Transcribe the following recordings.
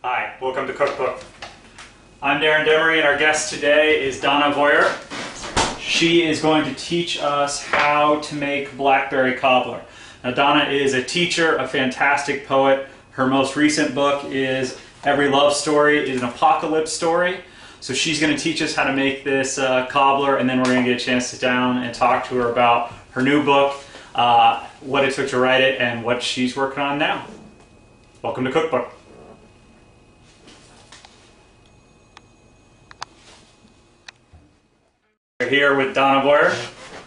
Hi, welcome to CookBook. I'm Darren Demaree, and our guest today is Donna Vorreyer. She is going to teach us how to make Blackberry Cobbler. Now, Donna is a teacher, a fantastic poet. Her most recent book is Every Love Story is an Apocalypse Story. So she's going to teach us how to make this cobbler, and then we're going to get a chance to sit down and talk to her about her new book, what it took to write it, and what she's working on now. Welcome to CookBook. We're here with Donna Vorreyer.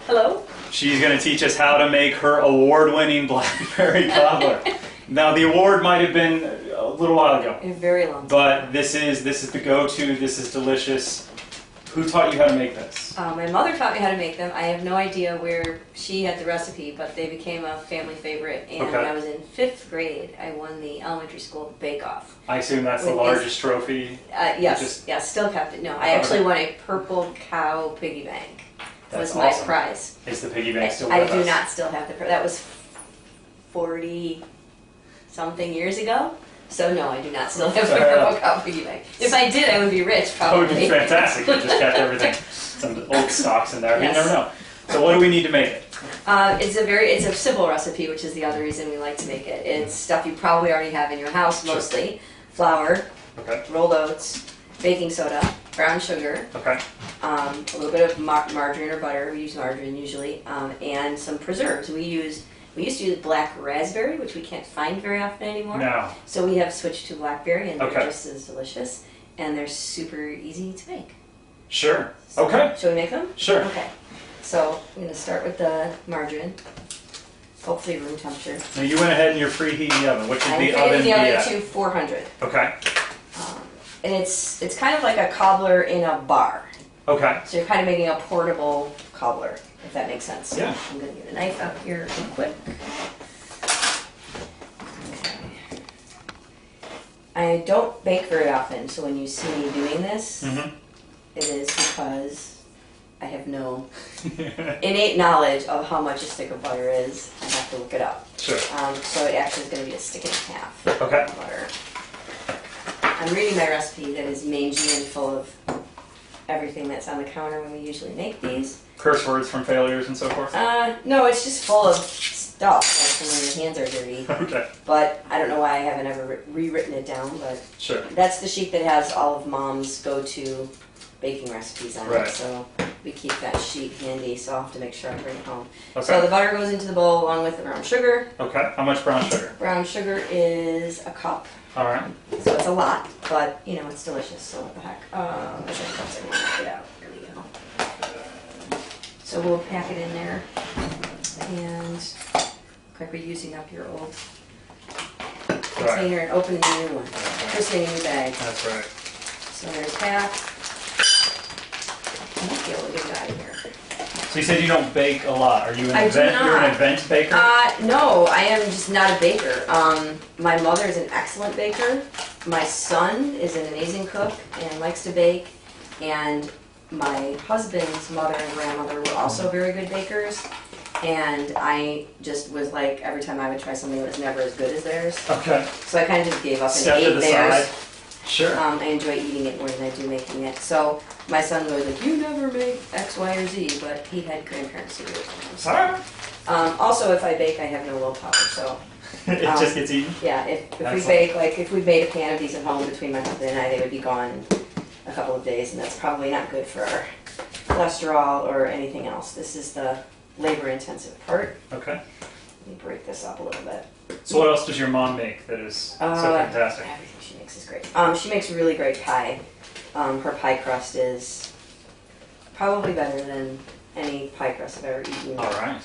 Hello. She's going to teach us how to make her award-winning Blackberry Cobbler. Now, the award might have been a little while ago. A very long time. But this is the go-to. This is delicious. Who taught you how to make this? My mother taught me how to make them. I have no idea where she had the recipe, but they became a family favorite. And when I was in 5th grade, I won the elementary school bake-off. I assume that's the largest trophy? Yes, still kept it. No, I actually won a purple cow piggy bank. That was my prize. Is the piggy bank still with us? I do not still have the prize. That was 40-something years ago. So no, I do not still have the purple cow piggy bank. If I did, I would be rich, probably. That would be fantastic. You just kept everything. Some old stocks in there. Yes. You never know. So what do we need to make it? It's a simple recipe, which is the other reason we like to make it. It's stuff you probably already have in your house, mostly. Sure. Flour, rolled oats, baking soda, brown sugar, a little bit of margarine or butter. We use margarine usually, and some preserves. We used to use black raspberry, which we can't find very often anymore. No. So we have switched to blackberry, and they're just as delicious, and they're super easy to make. Sure. So, shall we make them? Sure. Okay. So I'm going to start with the margarine. Hopefully room temperature. Now you went ahead and you're preheating the oven. What should the oven be the at? oven to 400. Okay. And it's kind of like a cobbler in a bar. Okay. So you're kind of making a portable cobbler, if that makes sense. Yeah. I'm going to get a knife out here real quick. Okay. I don't bake very often, so when you see me doing this, it is because I have no innate knowledge of how much a stick of butter is. I have to look it up. Sure. So it actually is going to be a stick and a half of butter. I'm reading my recipe that is mangy and full of everything that's on the counter when we usually make these. Curse words from failures and so forth? No, it's just full of stuff, like when your hands are dirty. Okay. But I don't know why I haven't ever rewritten it down, but sure. That's the sheet that has all of Mom's go-to baking recipes on it, so we keep that sheet handy, so I'll have to make sure I bring it home. Okay. So the butter goes into the bowl along with the brown sugar. Okay. How much brown sugar? Brown sugar is a cup. All right. So it's a lot, but you know it's delicious. So what the heck? There's a cups I want to get out. Here we go. So we'll pack it in there, and look like we're using up your old container and opening a new one. Christening a new bag. That's right. So there's that. I might be able to get it out of here. So you said you don't bake a lot. Are you an event? You're an event baker? No, I am just not a baker. My mother is an excellent baker. My son is an amazing cook and likes to bake. And my husband's mother and grandmother were also very good bakers. And I just was like, every time I would try something, it was never as good as theirs. Okay. So I kind of just gave up and ate theirs. Sure. I enjoy eating it more than I do making it. So my son was like, you never make X, Y, or Z, but he had grandparents who do it sometimes. Also, if I bake, I have no willpower, so... it just gets eaten? Yeah, if we bake, like if we made a pan of these at home between my husband and I, they would be gone in a couple of days, and that's probably not good for our cholesterol or anything else. This is the labor-intensive part. Okay. Let me break this up a little bit. So what else does your mom make that is so fantastic? Everything she makes is great. She makes a really great pie. Her pie crust is probably better than any pie crust I've ever eaten. All right.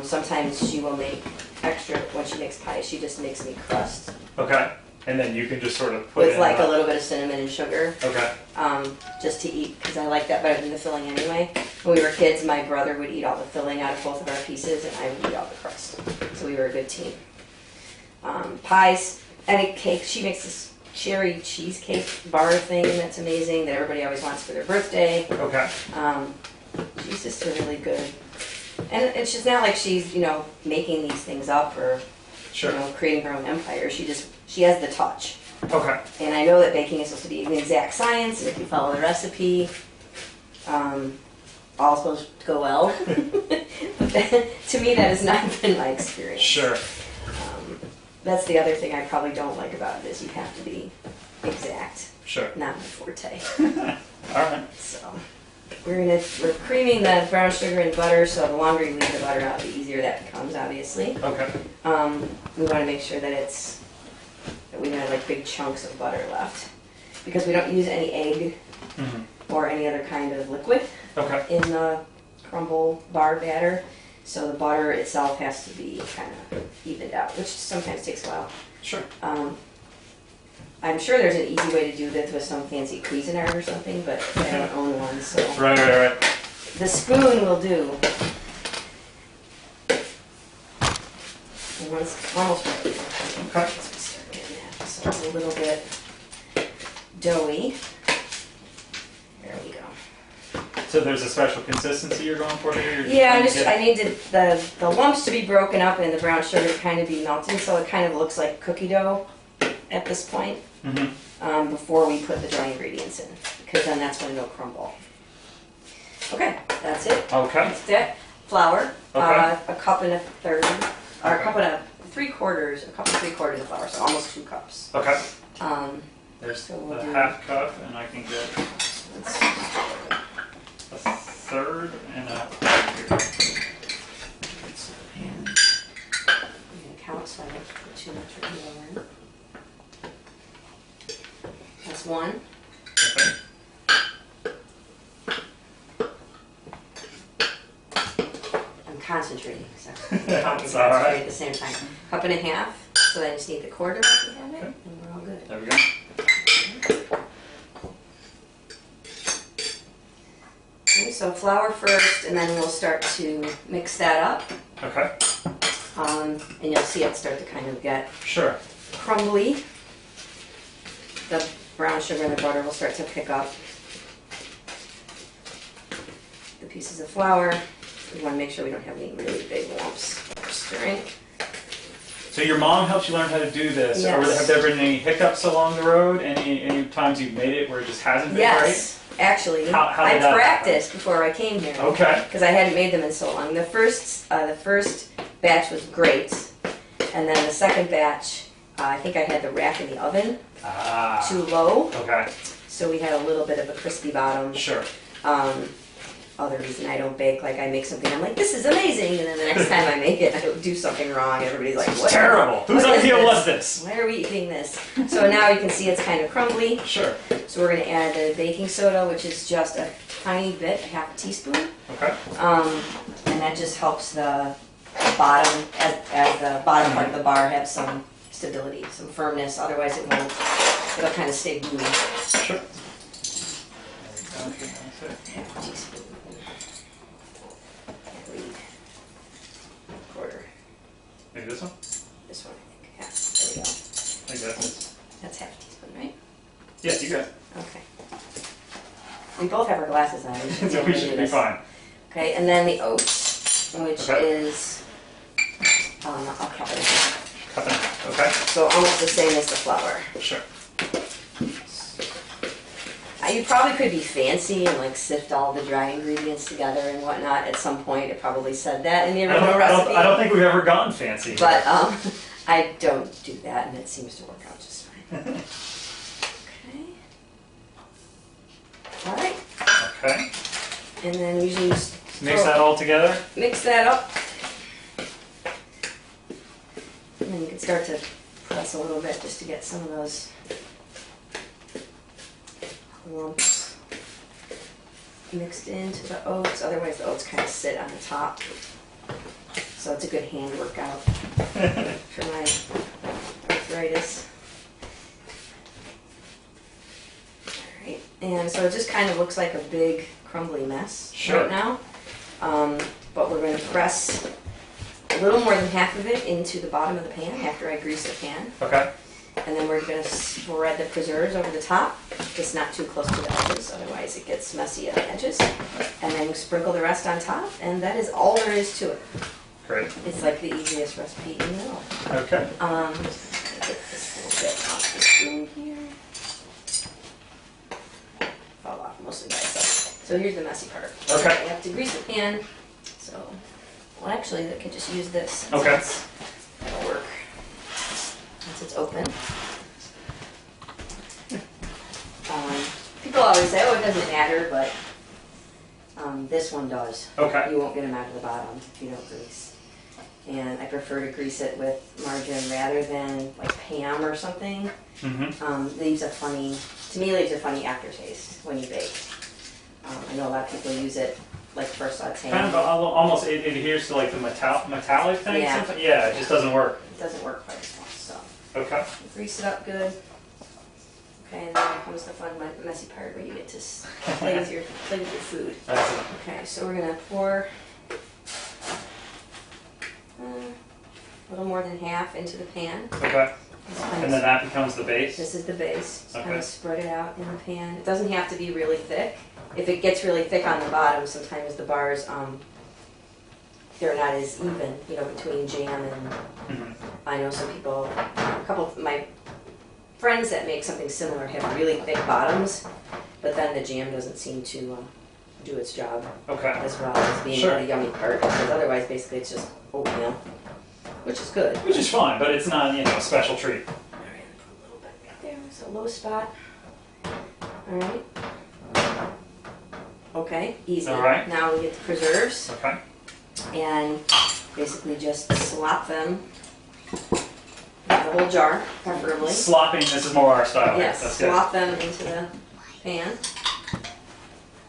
Sometimes she will make extra when she makes pie. She just makes me crust. Okay. And then you can just sort of put with like a little bit of cinnamon and sugar. Okay. Just to eat, because I like that better than the filling anyway. When we were kids, my brother would eat all the filling out of both of our pieces, and I would eat all the crust. So we were a good team. Pies, any cake. She makes this cherry cheesecake bar thing that's amazing that everybody always wants for their birthday. Okay. She's just a really good, and it's just not like she's, you know, making these things up or, you know, creating her own empire. She has the touch. Okay. And I know that baking is supposed to be an exact science, and if you follow the recipe, all supposed to go well. But to me, that has not been my experience. Sure. That's the other thing I probably don't like about it is you have to be exact. Sure. Not my forte. All right. So we're creaming the brown sugar and butter, so the longer you leave the butter out, the easier that becomes, obviously. Okay. We want to make sure that we have like big chunks of butter left, because we don't use any egg or any other kind of liquid in the crumble bar batter. So the butter itself has to be kind of evened out, which sometimes takes a while. Sure. I'm sure there's an easy way to do this with some fancy Cuisinart or something, but I don't own one, so. Right. The spoon will do. And once it's almost ready. Okay. So we start getting that. So it's a little bit doughy. There we go. So there's a special consistency you're going for here? Yeah, I need the lumps to be broken up and the brown sugar to kind of be melted, so it kind of looks like cookie dough at this point. Before we put the dry ingredients in, because then that's when it'll crumble. Okay, that's it. Okay. That's it. Flour, Okay. a cup and a third, or a cup and three quarters of flour, so almost 2 cups. Okay. There's So we'll a do- half cup, and I can get Let's a third and a here. I'm gonna count so I don't put too much of the in. That's 1. Okay. I'm concentrating, so That's all right. at the same time. Cup and a half, so I just need the quarter if we have it, and we're all good. There we go. Okay, so flour first, and then we'll start to mix that up. Okay. And you'll see it start to kind of get Sure. crumbly. The brown sugar and the butter will start to pick up the pieces of flour. We want to make sure we don't have any really big lumps. Stirring. So your mom helped you learn how to do this, Yes. or have there been any hiccups along the road? Any times you've made it where it just hasn't been Yes, actually, How did I that practiced before I came here. Okay. Because I hadn't made them in so long. The first batch was great, and then the second batch, I think I had the rack in the oven too low, Okay. so we had a little bit of a crispy bottom. Sure. Other reason I don't bake, like I make something, I'm like, this is amazing, and then the next time I make it, I do something wrong. Everybody's like, what? Terrible. Whose idea was this? Why are we eating this? So now you can see it's kind of crumbly. Sure. So we're going to add the baking soda, which is just a tiny bit, half a teaspoon. Okay. And that just helps the bottom, as the bottom part of the bar have some stability, some firmness. Otherwise it won't, it'll kind of stay gluey. Sure. Half a teaspoon. Can't read. Quarter. Maybe this one? This one, I think. Yeah, there we go. I think that's it. That's half a teaspoon, right? Yes, you got it. Okay. We both have our glasses on. So we should be fine. Okay, and then the oats, which is a cup and a half. Cup and a half. Okay. So almost the same as the flour. Sure. You probably could be fancy and like sift all the dry ingredients together and whatnot. At some point, it probably said that in the original recipe. I don't think we've ever gotten fancy. But I don't do that, and it seems to work out just fine. Okay. All right. Okay. And then we usually just Mix that all together. mix that up. And then you can start to press a little bit just to get some of those lumps mixed into the oats. Otherwise the oats kind of sit on the top. So it's a good hand workout for my arthritis. Alright, and so it just kind of looks like a big crumbly mess right now. But we're going to press a little more than half of it into the bottom of the pan after I grease the pan. Okay. And then we're going to spread the preserves over the top, just not too close to the edges, otherwise it gets messy at the edges. And then sprinkle the rest on top, and that is all there is to it. Great. It's like the easiest recipe in the world. Okay. Get this little bit off the spoon So here's the messy part. Okay. You have to grease the pan. So, well, actually, I could just use this. Okay. That'll work. Once it's open. People always say, oh, it doesn't matter, but this one does. Okay. You won't get them out of the bottom if you don't grease. And I prefer to grease it with margarine rather than like Pam or something. Leaves a funny, to me, leaves a funny aftertaste when you bake. I know a lot of people use it like for sauteing. Kind of almost it adheres to like the metallic thing. Yeah. Yeah, it just doesn't work. It doesn't work quite as well. So Okay. grease it up good. Okay, and then comes the fun, messy part where you get to play with your food. That's it. Okay, so we're gonna pour a little more than half into the pan. Okay. And then that becomes the base? This is the base. Just okay. kind of spread it out in the pan. It doesn't have to be really thick. If it gets really thick on the bottom, sometimes the bars, they're not as even, you know, between jam and, I know some people, a couple of my friends that make something similar have really thick bottoms, but then the jam doesn't seem to do its job as well as being the yummy part, because otherwise basically it's just oatmeal, which is good. Which is fine, but it's not, you know, a special treat. All right, put a little bit right there. It's a low spot. All right. Okay, easy. All right. Now we get the preserves. Okay. And basically just slop them in the whole jar, preferably. Slopping, this is more our style. Yes, That's slop them into the pan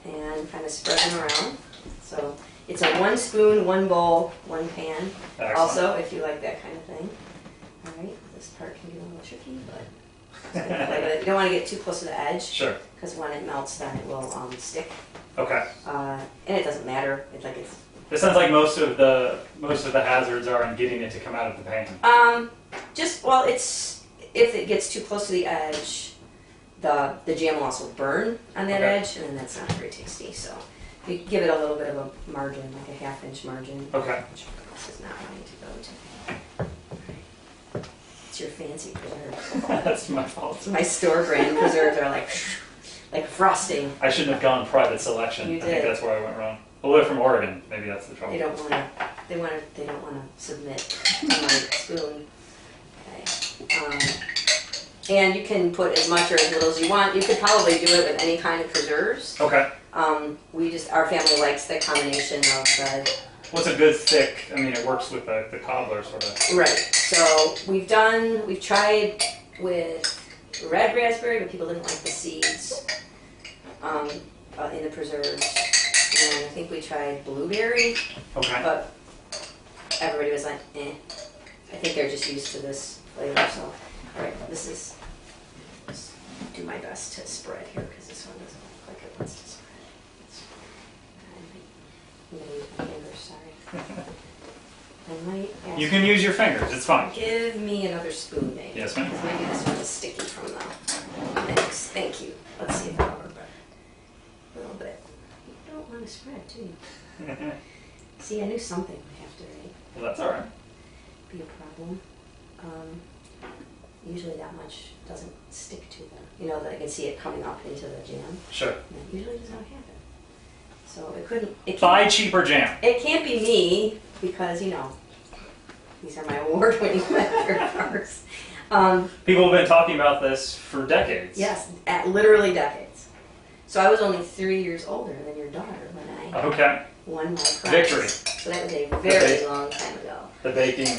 and kind of spread them around. So it's a 1 spoon, 1 bowl, 1 pan. Excellent. Also, if you like that kind of thing. All right, this part can get a little tricky, but you don't want to get too close to the edge. Sure. Because when it melts, then it will stick. Okay. And it doesn't matter. It's like it's. It sounds like most of the hazards are in getting it to come out of the pan. It's if it gets too close to the edge, the jam will also burn on that edge, and then that's not very tasty. So if you give it a little bit of a margin, like a 1/2 inch margin. Okay. Which this is not wanting to go to. It's your fancy preserves. That's my fault. My store brand preserves are like frosting. I shouldn't have gone private selection. You did. I think that's where I went wrong. Well, we're from Oregon. Maybe that's the trouble. They don't want to. They don't want to submit to my spoon. Okay. And you can put as much or as little as you want. You could probably do it with any kind of preserves. Okay. Our family likes the combination of the. What's a good thick? I mean, it works with the cobbler sort of. Right. So we've tried with red raspberry, but people didn't like the seeds in the preserves. And I think we tried blueberry. Okay. But everybody was like, eh. I think they're just used to this flavor. So, all right, let's do my best to spread here because this one doesn't look like it wants to spread. I'm going to use my fingers, sorry. I might ask you can use your fingers, it's fine. Give me another spoon, maybe. Yes, ma'am. Maybe this one is sticky from the mix. Thank you. Let's see if that'll work better. A little bit. You don't want to spread, do you? See, I knew something would have to, right? Well, that's all right. Be a problem. Usually that much doesn't stick to the, I can see it coming up into the jam. Sure. And that usually does not happen. So it couldn't. Buy cheaper jam. It can't be me because, these are my award-winning bars. People have been talking about this for decades. Yes, literally decades. So I was only 3 years older than your daughter when I won my prize. Victory. So that was a very long time ago. The baking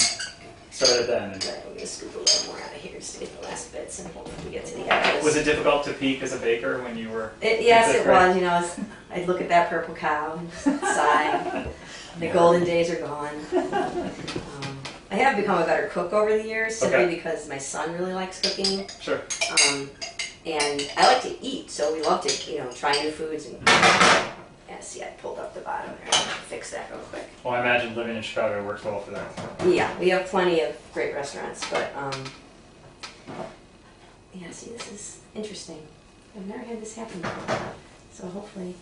started then. But I'm going to scoop a little more out of here just to get the last bits and hopefully we get to the edges. Was it difficult to peak as a baker when you were? Yes, it was. I'd look at that purple cow and sigh. The golden days are gone. I have become a better cook over the years simply because my son really likes cooking. Sure. And I like to eat, so we love to, try new foods. And see, I pulled up the bottom there. I'll fix that real quick. Well, I imagine living in Chicago works well for that. Yeah, we have plenty of great restaurants, but see, this is interesting. I've never had this happen before, so hopefully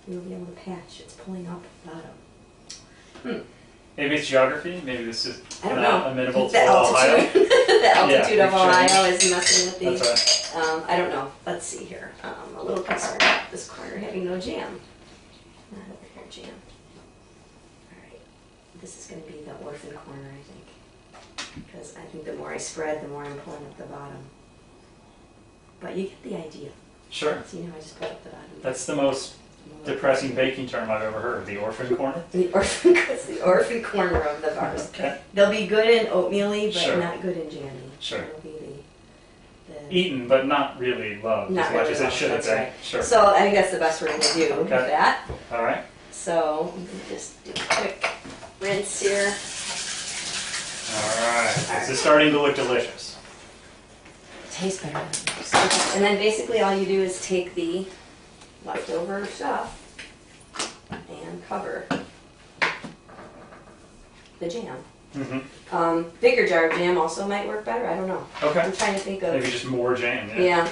we'll be able to patch. It's pulling up bottom. Maybe it's geography. Maybe this is not amenable to the Ohio. The altitude of Ohio is messing with the. That's right. I don't know. Let's see here. I'm a little concerned about this corner having no jam. Not over here, jam. Alright, this is going to be the orphan corner, I think. Because I think the more I spread, the more I'm pulling up the bottom. But you get the idea. Sure. See how I just pulled up the bottom? That's the most depressing baking term I've ever heard. The orphan corner? It's the orphan corner of the bars. Okay. They'll be good in oatmeal-y, but Sure. not good in jammy. Sure. It'll be the Eaten, but not really loved Not as much really as it loved, should have that's been. right. Sure. So I think that's the best we're going to do with Okay. that. All right. So we can just do a quick rinse here. All right. This is starting to look delicious. Tastes better. Okay. And then basically all you do is take the leftover stuff and cover the jam. Mm-hmm. Bigger jar of jam also might work better. I don't know. Okay. I'm trying to think of. Maybe just more jam. Yeah.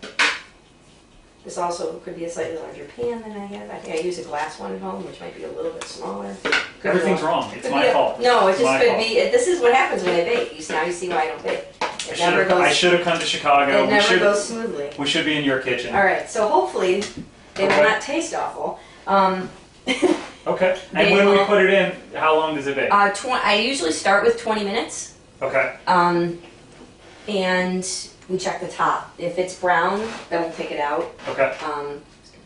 Yeah. This also could be a slightly larger pan than I have. I think I use a glass one at home, which might be a little bit smaller. Everything's wrong. It's Could my be fault. No, it It's just my could fault. be. This is what happens when I bake. Now you see why I don't bake. It never I goes. should have come to Chicago. It never goes smoothly. We should be in your kitchen. All right. So hopefully they Okay. will not taste awful. Okay. And They when we will- put it in, how long does it bake? I usually start with 20 minutes. Okay. And we check the top. If it's brown, then we'll take it out. Okay. Just gonna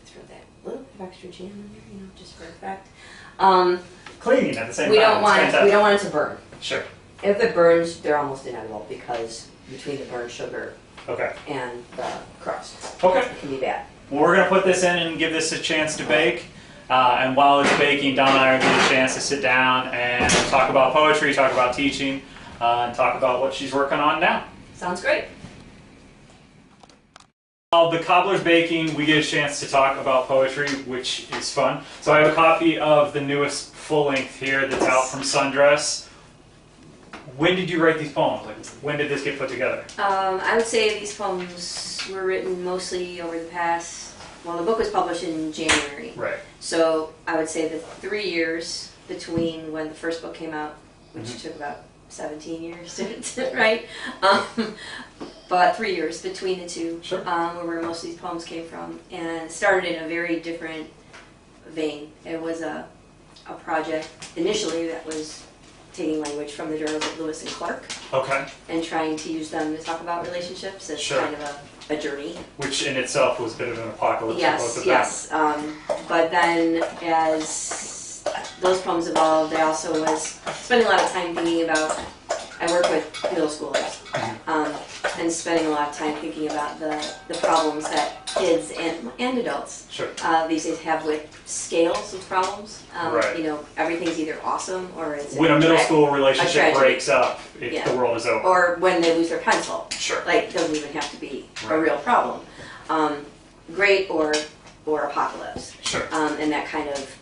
throw that little bit of extra jam in there, you know, just for effect. Cleaning at the same We time. don't It's want fantastic. we don't want it to burn. Sure. If it burns, they're almost inedible because between the burnt sugar Okay. and the crust, Okay. it can be bad. Well, we're going to put this in and give this a chance to bake. And while it's baking, Donna and I are going to get a chance to sit down and talk about poetry, talk about teaching, and talk about what she's working on now. Sounds great. While the cobbler's baking, we get a chance to talk about poetry, which is fun. So I have a copy of the newest full-length here that's out from Sundress. When did you write these poems? Like, when did this get put together? I would say these poems were written mostly over the past. Well, the book was published in January. Right. So I would say the 3 years between when the first book came out, which took about 17 years to write, but 3 years between the two, Sure. where most of these poems came from, and it started in a very different vein. It was a project initially that was taking language from the journals of Lewis and Clark Okay. and trying to use them to talk about relationships as Sure. kind of a journey. Which in itself was a bit of an apocalypse for both of them. Yes. But then as those poems evolved, I also was spending a lot of time thinking about, I work with middle schoolers, and spending a lot of time thinking about the problems that kids and adults Sure. these days have with scales of problems. Right. You know, everything's either awesome or it's When a middle school a relationship tragedy. breaks up, Yeah. the world is over. Or when they lose their pencil. Sure. Like, it doesn't even have to be Right. a real problem. Great or apocalypse. Sure. And that kind of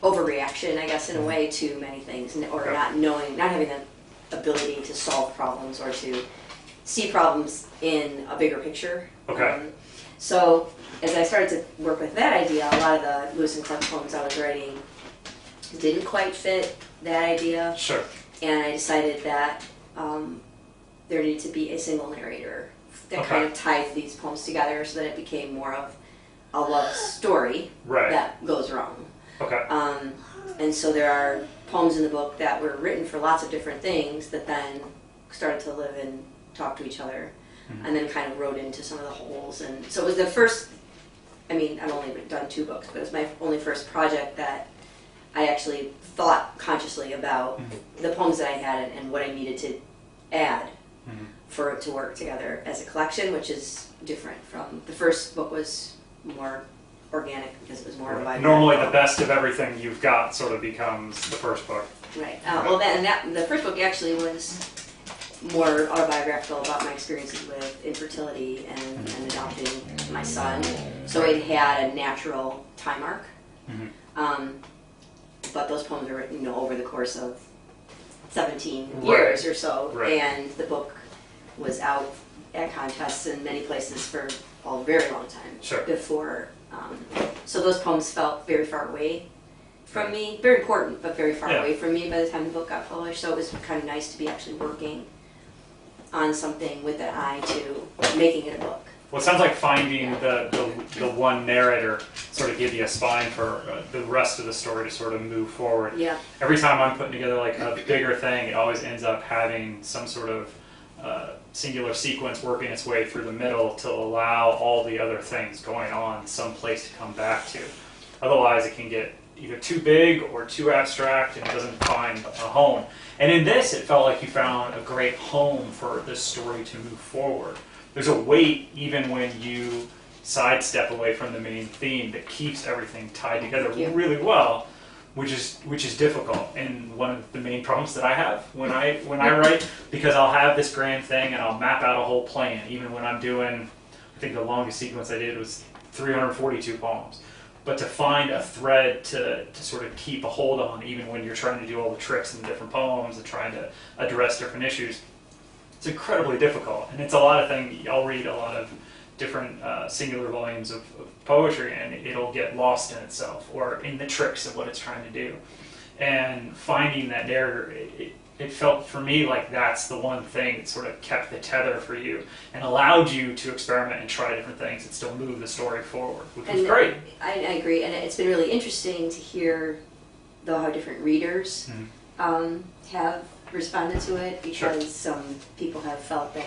overreaction, I guess, in a way, to many things, or Okay. not having the ability to solve problems or to see problems in a bigger picture. Okay. So as I started to work with that idea, a lot of the Lewis and Clark poems I was writing didn't quite fit that idea. Sure. And I decided that there needed to be a single narrator that Okay. kind of tied these poems together so that it became more of a love story Right. that goes wrong. Okay. And so there are poems in the book that were written for lots of different things that then started to live and talk to each other, and then kind of wrote into some of the holes. And so it was the first, I mean, I've only done 2 books, but it was my only first project that I actually thought consciously about the poems that I had and what I needed to add for it to work together as a collection, which is different from the first book. Was more organic because it was more of a Normally the best of everything you've got sort of becomes the first book. Right. Well, the first book actually was more autobiographical about my experiences with infertility and adopting my son. So it had a natural time arc. But those poems were written, over the course of 17 years or so. Right. And the book was out at contests in many places for a very long time. Sure. Before. So those poems felt very far away from me. Very important, but very far away from me by the time the book got published. So it was kind of nice to be actually working on something with an eye to making it a book. well, it sounds like finding the one narrator sort of give you a spine for the rest of the story to sort of move forward. Yeah. Every time I'm putting together like a bigger thing, it always ends up having some sort of singular sequence working its way through the middle to allow all the other things going on some place to come back to. Otherwise, it can get either too big or too abstract and it doesn't find a home. And in this, it felt like you found a great home for this story to move forward. There's a weight even when you sidestep away from the main theme that keeps everything tied together really well, which is difficult. And one of the main problems that I have when I write, because I'll have this grand thing and I'll map out a whole plan, even when I'm doing, I think the longest sequence I did was 342 poems. But to find a thread to sort of keep a hold on, even when you're trying to do all the tricks in the different poems and trying to address different issues, it's incredibly difficult. And it's a lot of things. I'll read a lot of different singular volumes of poetry, and it'll get lost in itself or in the tricks of what it's trying to do. And finding that narrator, it felt for me like that's the one thing that sort of kept the tether for you and allowed you to experiment and try different things and still move the story forward, which was great. I agree, and it's been really interesting to hear, though, how different readers have responded to it, because some people have felt that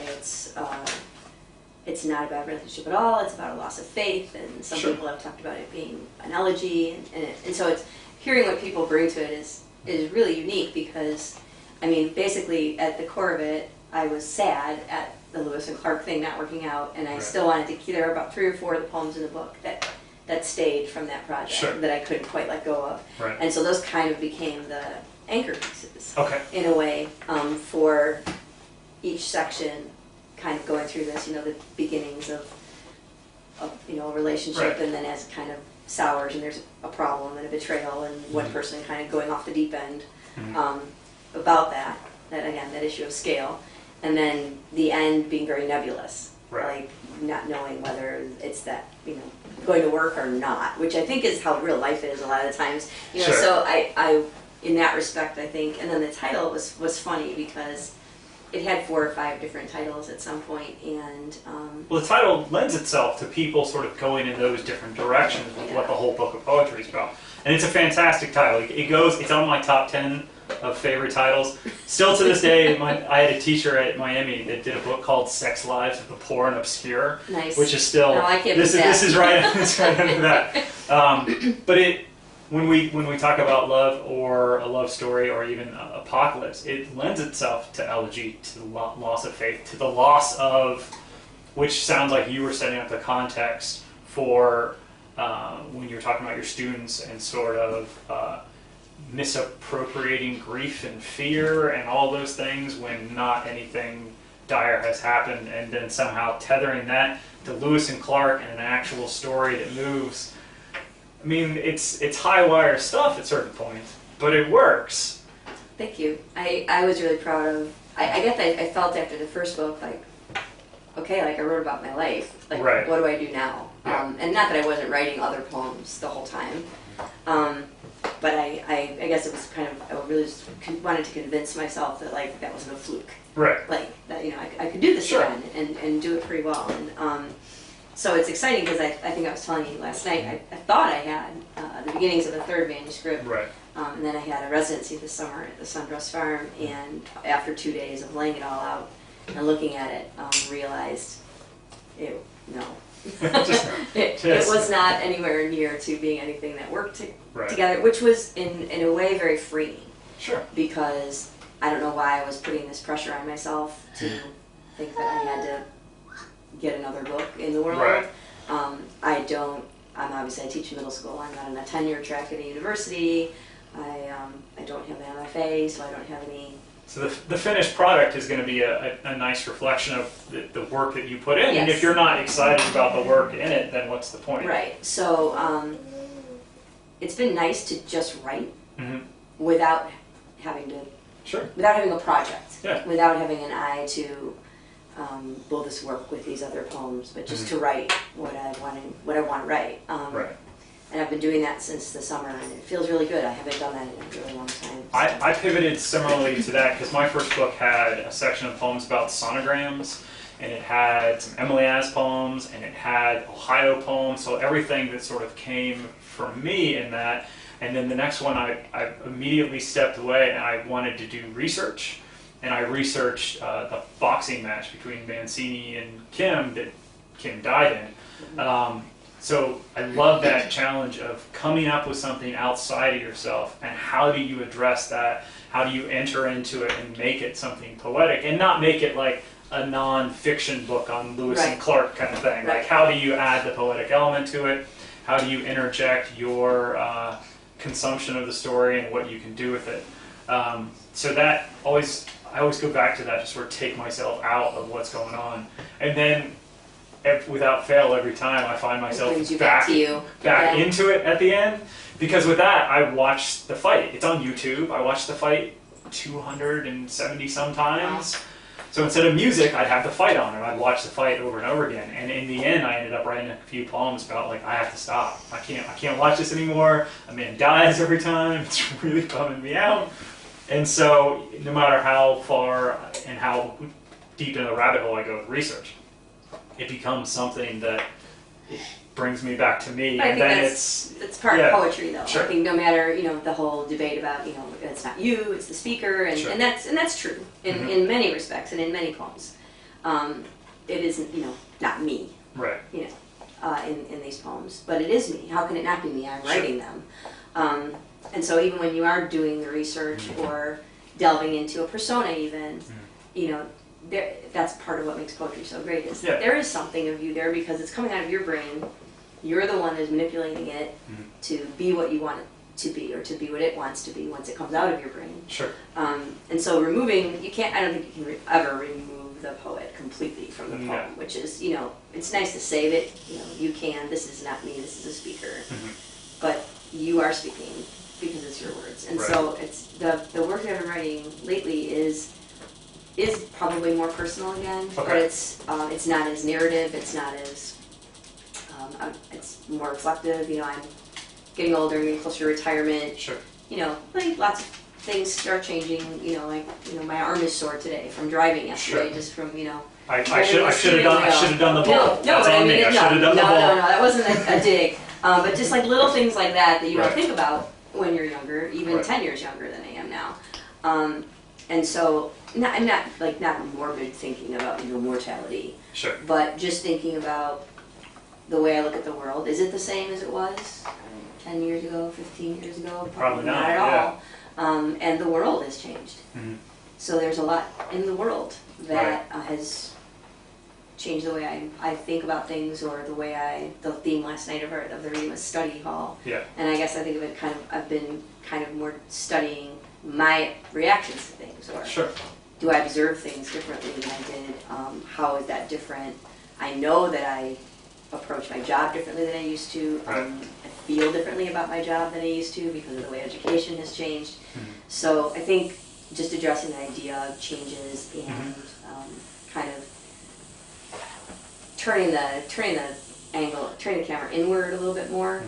it's not about relationship at all, it's about a loss of faith, and some people have talked about it being an elegy, and so it's hearing what people bring to it is really unique, because I mean, basically, at the core of it, I was sad at the Lewis and Clark thing not working out, and I still wanted to. There are about 3 or 4 of the poems in the book that stayed from that project that I couldn't quite let go of, and so those kind of became the anchor pieces in a way for each section, kind of going through this, the beginnings of a relationship, and then as it kind of sours and there's a problem and a betrayal and one person kind of going off the deep end. About that again, that issue of scale, and then the end being very nebulous, like not knowing whether it's that going to work or not, which I think is how real life is a lot of the times. So I in that respect, I think, and then the title was funny because it had 4 or 5 different titles at some point, and well, the title lends itself to people sort of going in those different directions with what the whole book of poetry is about, and it's a fantastic title. It's on my top 10 of favorite titles. Still to this day, I had a teacher at Miami that did a book called Sex Lives of the Poor and Obscure, which is still this is right under that. But when we talk about love or a love story or even apocalypse, it lends itself to elegy, to the loss of faith, to the loss of, which sounds like you were setting up the context for when you're talking about your students and sort of misappropriating grief and fear and all those things when not anything dire has happened, and then somehow tethering that to Lewis and Clark and an actual story that moves. I mean, it's high wire stuff at certain points, but it works. Thank you. I was really proud of. I guess I felt after the first book like, okay, like I wrote about my life. Like, what do I do now? And not that I wasn't writing other poems the whole time. But I guess it was kind of, I really just wanted to convince myself that like that wasn't a fluke. Like that, I could do this again and do it pretty well. And so it's exciting because I think I was telling you last night, I thought I had the beginnings of the 3rd manuscript. And then I had a residency this summer at the Sundress farm, and after 2 days of laying it all out and looking at it, realized it was not anywhere near to being anything that worked together, which was in a way very freeing. Because I don't know why I was putting this pressure on myself to think that I had to get another book in the world. I teach middle school. I'm not on a tenure track at a university. I don't have an MFA, so I don't have any. So the finished product is going to be a nice reflection of the work that you put in. And if you're not excited about the work in it, then what's the point? So it's been nice to just write without having to, without having a project, without having an eye to will this work with these other poems, but just to write what I want to write. And I've been doing that since the summer, and it feels really good. I haven't done that in a really long time. So. I pivoted similarly to that because my first book had a section of poems about sonograms and it had some Emily As poems, and it had Ohio poems, so everything that sort of came from me in that. And then the next one, I immediately stepped away, and I wanted to do research. And I researched the boxing match between Mancini and Kim that Kim died in. So I love that challenge of coming up with something outside of yourself, and how do you address that? How do you enter into it and make it something poetic, and not make it like a non-fiction book on Lewis and Clark kind of thing. Like, how do you add the poetic element to it? How do you interject your consumption of the story and what you can do with it? So that I always go back to that to sort of take myself out of what's going on. And then, without fail, every time I find myself back into it at the end. Because with that, I watched the fight. It's on YouTube. I watched the fight 270 some times. Wow. So instead of music, I'd have the fight on, and I'd watch the fight over and over again. And in the end, I ended up writing a few poems about, like, I have to stop. I can't watch this anymore. A man dies every time. It's really bumming me out. And so no matter how far and how deep into the rabbit hole I go with research, it becomes something that brings me back to me. And then it's part of poetry, though. Sure. I think no matter, the whole debate about, it's not you, it's the speaker, and, sure. and that's true in many respects and in many poems. It isn't, not me. Right. In these poems, but it is me. How can it not be me? I'm writing them. And so even when you are doing the research or delving into a persona even, that's part of what makes poetry so great is that there is something of you there because it's coming out of your brain. You're the one that's manipulating it to be what you want it to be, or to be what it wants to be once it comes out of your brain. Sure. And so I don't think you can ever remove the poet completely from the poem, which is, it's nice to save it. You can, this is not me, this is a speaker. But you are speaking because it's your words. And so it's the work that I'm writing lately is probably more personal again, but it's not as narrative, it's not as, it's more reflective. I'm getting older, getting closer to retirement. Sure. Like lots of things start changing. My arm is sore today from driving yesterday, just from I should have done the ball. No, I should have done the ball. No, that wasn't a dig. But just like little things like that you don't think about when you're younger, even 10 years younger than I am now. And so I'm not morbid thinking about mortality. Sure. But just thinking about the way I look at the world. Is it the same as it was 10 years ago, 15 years ago? Probably not at all. And the world has changed. So there's a lot in the world that has changed the way I think about things, or the way the theme last night of the reading was study hall. Yeah. And I guess I think of it I've been kind of more studying my reactions to things, or do I observe things differently than I did? How is that different? I know that I approach my job differently than I used to. I feel differently about my job than I used to because of the way education has changed. So I think just addressing the idea of changes and kind of turning the camera inward a little bit more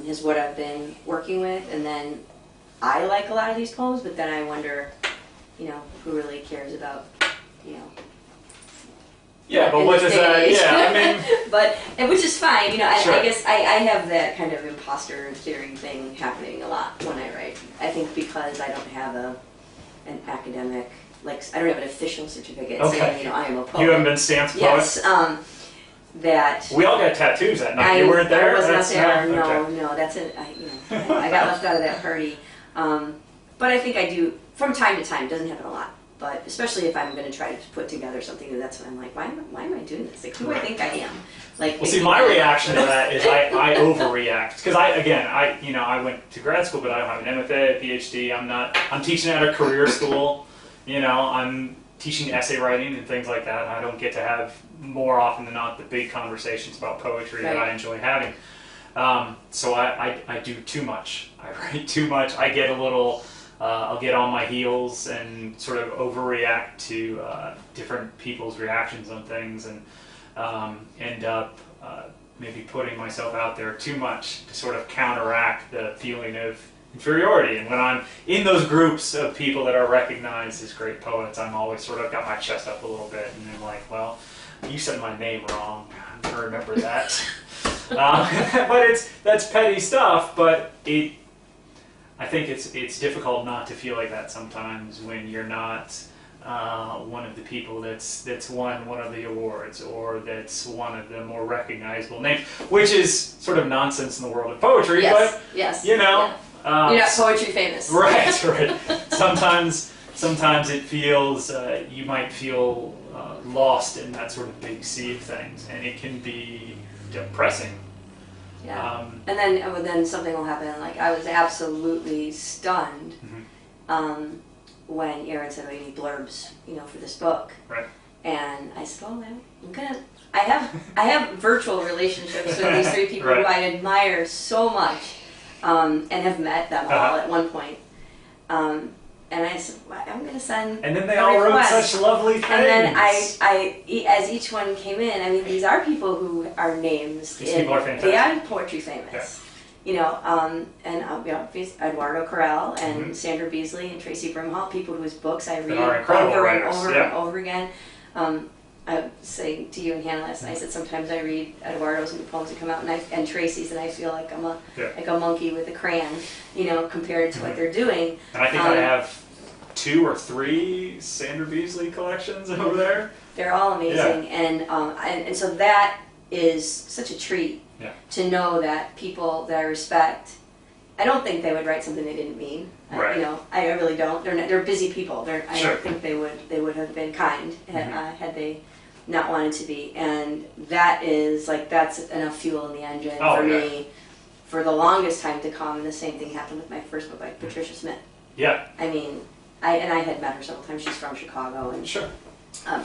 is what I've been working with. And then I like a lot of these poems, but then I wonder, who really cares about, Yeah, but what does that? Yeah, which is fine. I guess I have that kind of imposter theory thing happening a lot when I write. I think because I don't have an academic, I don't have an official certificate saying, I am a poet. You haven't been stamped poet? Yes. That we all got tattoos that night. You weren't there? I was not there. No, that's it. I got left out of that party. But I think I do from time to time. It doesn't happen a lot. But especially if I'm going to try to put together something, that's when I'm like, why am I doing this? Like, who do I think I am? Well, see, my reaction to that is I overreact, because I went to grad school, but I don't have an MFA, a PhD. I'm teaching at a career school. I'm teaching essay writing and things like that. I don't get to have, more often than not, the big conversations about poetry that I enjoy having. So I do too much. I write too much. I get a little. I'll get on my heels and sort of overreact to different people's reactions on things, and end up maybe putting myself out there too much to sort of counteract the feeling of inferiority. And when I'm in those groups of people that are recognized as great poets, I'm always sort of got my chest up a little bit, and I'm like, well, you said my name wrong. I'm going to remember that. But that's petty stuff, but I think it's difficult not to feel like that sometimes when you're not one of the people that's won one of the awards, or that's one of the more recognizable names, which is sort of nonsense in the world of poetry. Yes, but yes, you know, yeah. You're not poetry famous. Right, right. Sometimes it feels you might feel lost in that sort of big sea of things, and it can be depressing. Yeah. And then something will happen. Like, I was absolutely stunned when Aaron said, "Oh, you need blurbs, for this book." Right. And I said, "Well, I have virtual relationships with these three people who I admire so much, and have met them all at one point." And I said, well, I'm going to send. And then they all wrote such lovely things. And then I, as each one came in, I mean, these are people who are names. These people are fantastic. They are poetry famous. Yeah. Eduardo Corral and Sandra Beasley and Tracy Brimhall, people whose books I read over and over and over again. I was saying to you and Hannah last night, I said sometimes I read Eduardo's new poems that come out, and Tracy's, and I feel like I'm like a monkey with a crayon, compared to what they're doing. And I think I have 2 or 3 Sandra Beasley collections over there. They're all amazing, and so that is such a treat to know that people that I respect. I don't think they would write something they didn't mean. Right. I really don't. They're busy people. I don't think they would have been kind had they not wanted to be. And that's enough fuel in the engine for me for the longest time to come. And the same thing happened with my first book by Patricia Smith. Yeah. I mean, I had met her several times. She's from Chicago, and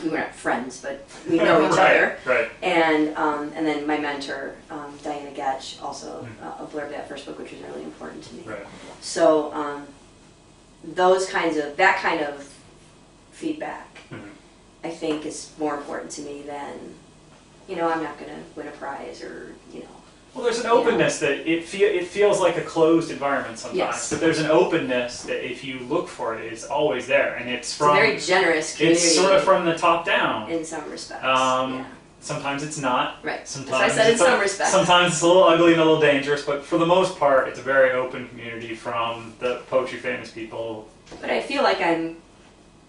we were not friends, but we know each other. Right. And then my mentor, Diana Getch, also a blurb that first book, which was really important to me. Right. So that kind of feedback, I think, is more important to me than, I'm not going to win a prize or, Well, there's an openness that it feels like a closed environment sometimes, but there's an openness that if you look for it is always there, and it's a very generous community. It's sort of from the top down in some respects. Sometimes it's not. Right. Sometimes as I said, in some respects. Sometimes it's a little ugly and a little dangerous, but for the most part, it's a very open community from the poetry famous people. But I feel like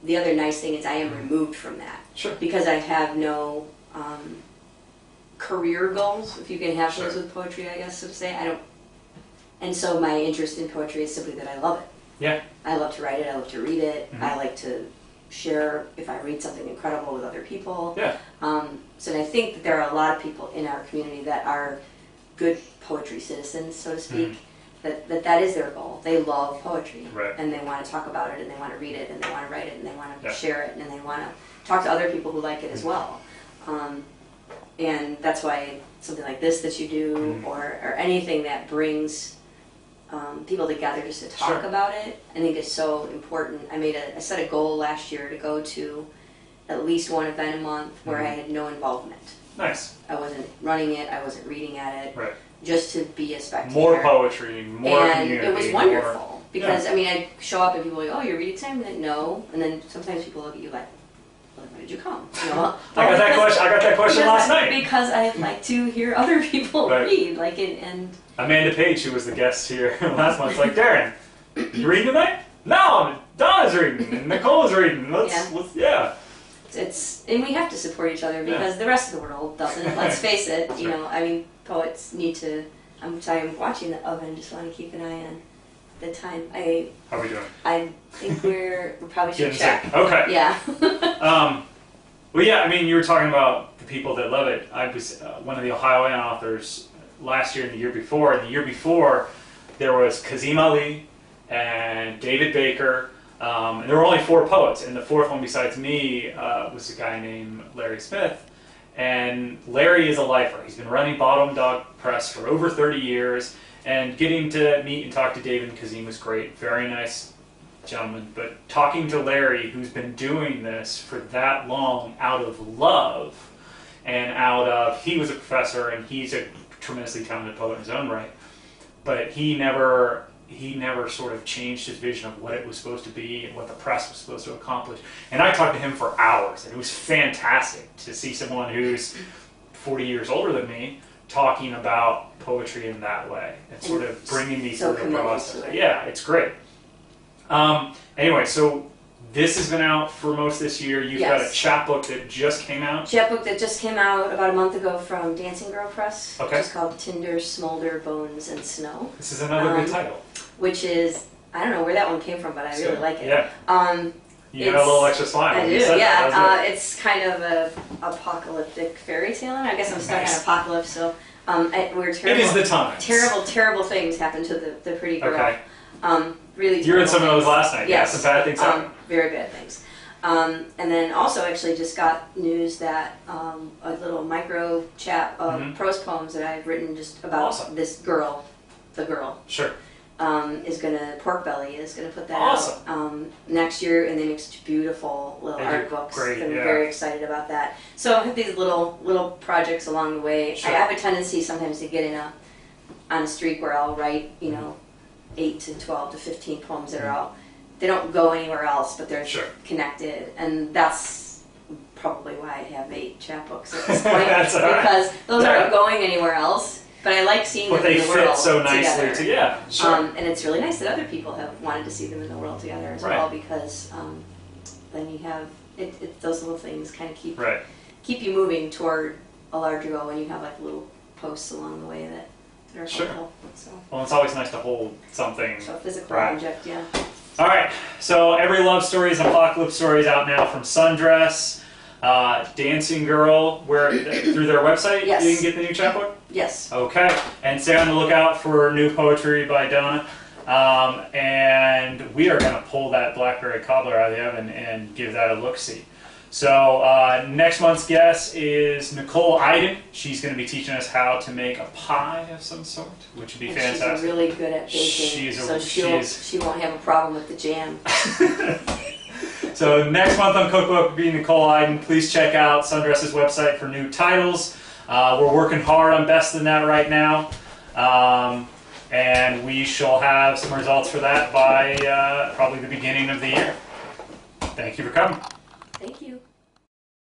the other nice thing is I am removed from that. Sure. Because I have no career goals, if you can have those with poetry, I guess, so to say. I don't. And so my interest in poetry is simply that I love it. Yeah. I love to write it, I love to read it, I like to share if I read something incredible with other people. Yeah. So I think that there are a lot of people in our community that are good poetry citizens, so to speak, that is their goal. They love poetry, and they want to talk about it, and they want to read it, and they want to write it, and they want to share it, and they want to talk to other people who like it as well. And that's why something like this that you do, or anything that brings people together just to talk about it, I think is so important. I set a goal last year to go to at least one event a month where I had no involvement. Nice. I wasn't running it, I wasn't reading at it, just to be a spectator. More poetry, more community. And it was wonderful, because I show up and people are like, "Oh, you're reading today?" I'm like, "No," and then sometimes people look at you like, "Why did you come?" I got that question last night. Because I like to hear other people read, and Amanda Page, who was the guest here last month, was like, "Darren, you reading tonight?" "No, Donna's reading, and Nicole's reading." And we have to support each other because the rest of the world doesn't. Let's face it. Poets need to. I'm watching the oven. Just want to keep an eye on the time. How are we doing? I think we probably should check. Okay. Yeah. Well, yeah. You were talking about the people that love it. I was one of the Ohioan authors last year and the year before. And the year before, there was Kazim Ali and David Baker. And there were only 4 poets, and the 4th one besides me was a guy named Larry Smith. And Larry is a lifer. He's been running Bottom Dog Press for over 30 years, and getting to meet and talk to David and Kazim was great. Very nice gentleman. But talking to Larry, who's been doing this for that long out of love, and he was a professor, and he's a tremendously talented poet in his own right, but he never he never sort of changed his vision of what it was supposed to be and what the press was supposed to accomplish. And I talked to him for hours, and it was fantastic to see someone who's 40 years older than me talking about poetry in that way and sort of bringing me through the process. Yeah, it's great. Anyway, so this has been out for most this year. You've got a chapbook that just came out. Chapbook that just came out about a month ago from Dancing Girl Press. Okay. It's called Tinder, Smolder, Bones, and Snow. This is another good title. Which is, I don't know where that one came from, but I really like it. Yeah. You got a little extra smile. I do, yeah. It's kind of a apocalyptic fairy tale. I guess I'm stuck on apocalypse, so we're terrible. It is the time. Terrible things happen to the pretty girl. Okay. Really. You were in some of those last night. Yes. Yeah, some bad things happen. Very bad things. And then also actually just got news that a little micro chat of prose poems that I've written just about this girl, the girl. Sure. Pork Belly is gonna put that out next year, and they make such beautiful little art books. Great, I'm very excited about that. So I have these little projects along the way. Sure. I have a tendency sometimes to get on a streak where I'll write, 8 to 12 to 15 poems that are they don't go anywhere else, but they're connected, and that's probably why I have 8 chapbooks at this point. Because those aren't going anywhere else. But I like seeing them in the world together. But they fit so nicely together. Sure. And it's really nice that other people have wanted to see them in the world together as well, because then you have those little things kind of keep you moving toward a larger goal when you have like little posts along the way that are helpful. So. Well, it's always nice to hold something. So a physical object, yeah. All right. So Every Love Story is Apocalypse Story is out now from Sundress. Dancing Girl, through their website, you can get the new chapbook? Yes. Okay. And stay on the lookout for new poetry by Donna. And we are going to pull that Blackberry Cobbler out of the oven and give that a look-see. So next month's guest is Nicole Iden. She's going to be teaching us how to make a pie of some sort, which would be fantastic. She's really good at baking, she won't have a problem with the jam. So next month on Cookbook will be Nicole Iden. Please check out Sundress's website for new titles. We're working hard on Best in That right now. And we shall have some results for that by probably the beginning of the year. Thank you for coming.